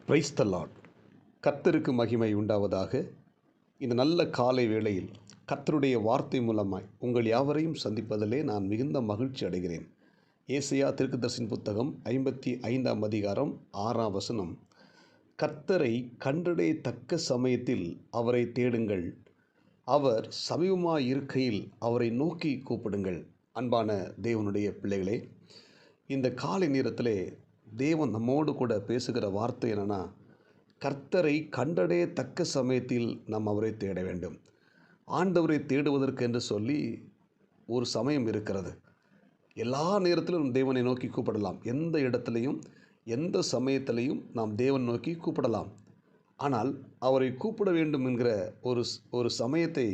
Praise the Lord. கர்த்தருக்கு மகிமை உண்டாவதாக. இந்த நல்ல காலை வேளையில் கர்த்தருடைய வார்த்தை மூலமாய் உங்கள் யாவரையும் சந்திப்பதிலே நான் மிகுந்த மகிழ்ச்சி அடைகிறேன். ஏசாயா தீர்க்கதரிசியின் புத்தகம் 55ஆம் அதிகாரம் 6ஆம் வசனம். கர்த்தரை கண்டடையத்தக்க சமயத்தில் அவரை தேடுங்கள், அவர் சமீபமாய் இருக்கையில் அவரை நோக்கி கூப்பிடுங்கள். அன்பான தேவனுடைய பிள்ளைகளே, இந்த காலை நேரத்திலே தேவன் நம்மோடு கூட பேசுகிற வார்த்தை என்னென்னா, கர்த்தரை கண்டடையத்தக்க சமயத்தில் நாம் அவரை தேட வேண்டும். ஆண்டவரை தேடுவதற்கு என்று சொல்லி ஒரு சமயம் இருக்கிறது. எல்லா நேரத்திலும் தேவனை நோக்கி கூப்பிடலாம். எந்த இடத்துலையும் எந்த சமயத்திலையும் நாம் தேவன் நோக்கி கூப்பிடலாம். ஆனால் அவரை கூப்பிட வேண்டும் என்கிற ஒரு சமயத்தை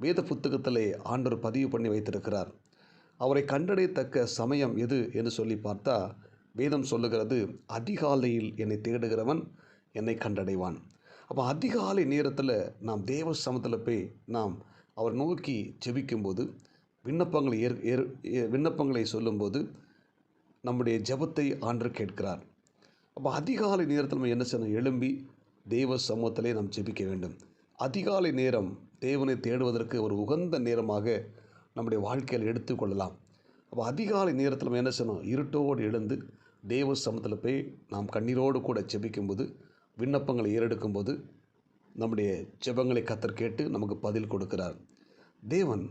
வேத புத்தகத்திலே ஆண்டவர் பதிவு பண்ணி வைத்திருக்கிறார். அவரை கண்டடையத்தக்க சமயம் எது என்று சொல்லி பார்த்தா, வேதம் சொல்லுகிறது, அதிகாலையில் என்னை தேடுகிறவன் என்னை கண்டடைவான். அப்போ அதிகாலை நேரத்தில் நாம் தேவ சமூகத்தில் போய் நாம் அவர் நோக்கி ஜெபிக்கும்போது, விண்ணப்பங்களை சொல்லும்போது நம்முடைய ஜெபத்தை ஆண்டவர் கேட்கிறார். அப்போ அதிகாலை நேரத்தில் நம்ம என்ன செய்யணும்? எழும்பி தேவ சமூகத்திலே நாம் ஜெபிக்க வேண்டும். அதிகாலை நேரம் தேவனை தேடுவதற்கு ஒரு உகந்த நேரமாக நம்முடைய வாழ்க்கையில் எடுத்துக்கொள்ளலாம். அப்போ அதிகாலை நேரத்தில் நம்ம என்ன செய்யணும்? இருட்டோடு எழுந்து தேவ சமூகத்தில் போய் நாம் கண்ணீரோடு கூட ஜெபிக்கும்போது, விண்ணப்பங்களை ஏறெடுக்கும்போது நம்முடைய ஜெபங்களை கர்த்தர் கேட்டு நமக்கு பதில் கொடுக்கிறார். தேவன்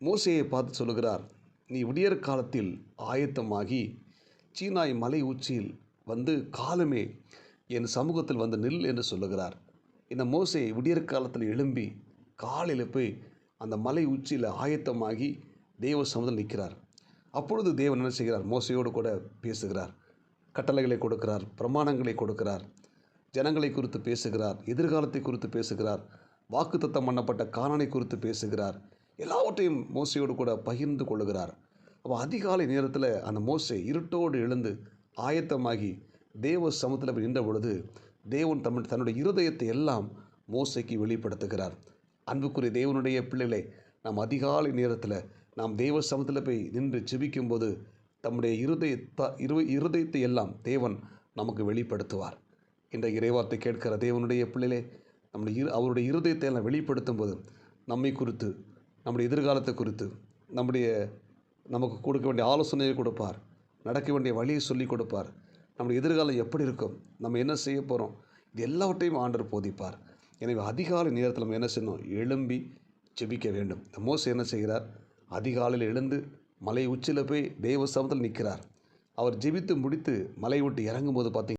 மோசேயை பார்த்து சொல்லுகிறார், நீ விடியற் காலத்தில் ஆயத்தமாகி சீனாய் மலை உச்சியில் வந்து காலமே என் சமூகத்தில் வந்து நில் என்று சொல்லுகிறார். இந்த மோசே விடியற் காலத்தில் எழும்பி காலையில் போய் அந்த மலை உச்சியில் ஆயத்தமாகி தேவ சமூகத்தில் நிற்கிறார். அப்பொழுது தேவன் என்ன செய்கிறார்? மோசையோடு கூட பேசுகிறார், கட்டளைகளை கொடுக்கிறார், பிரமாணங்களை கொடுக்கிறார், ஜனங்களை குறித்து பேசுகிறார், எதிர்காலத்தை குறித்து பேசுகிறார், வாக்குத்தத்தம் பண்ணப்பட்ட கானானை குறித்து பேசுகிறார். எல்லாவற்றையும் மோசையோடு கூட பகிர்ந்து கொள்ளுகிறார். அப்போ அதிகாலை நேரத்தில் அந்த மோசே இருட்டோடு எழுந்து ஆயத்தமாகி தேவ சமூகத்தில் நின்ற பொழுது தேவன் தன்னுடைய இருதயத்தை எல்லாம் மோசைக்கு வெளிப்படுத்துகிறார். அன்புக்குரிய தேவனுடைய பிள்ளைகளை, நாம் அதிகாலை நேரத்தில் நாம் தேவ சமூகத்தில் போய் நின்று ஜெபிக்கும்போது தம்முடைய இருதயத்தை எல்லாம் தேவன் நமக்கு வெளிப்படுத்துவார். இந்த இறைவார்த்தை கேட்கிற தேவனுடைய பிள்ளைகளே, அவருடைய இருதயத்தை எல்லாம் வெளிப்படுத்தும் போது நம்மை குறித்து, நம்முடைய எதிர்காலத்தை குறித்து, நமக்கு கொடுக்க வேண்டிய ஆலோசனையை கொடுப்பார், நடக்க வேண்டிய வழியை சொல்லி கொடுப்பார். நம்முடைய எதிர்காலம் எப்படி இருக்கும், நம்ம என்ன செய்ய போகிறோம், இது எல்லாவற்றையும் ஆண்டவர் போதிப்பார். எனவே அதிகாலை நேரத்தில் நம்ம என்ன செய்யணும்? எழும்பி ஜெபிக்க வேண்டும். இந்த மோசே என்ன செய்கிறார்? அதிகாலையில் எழுந்து மலை உச்சியில் போய் தேவ சமூகத்தில் நிற்கிறார். அவர் ஜெபித்து முடித்து மலை விட்டு இறங்கும்போது பார்த்தீங்கன்னா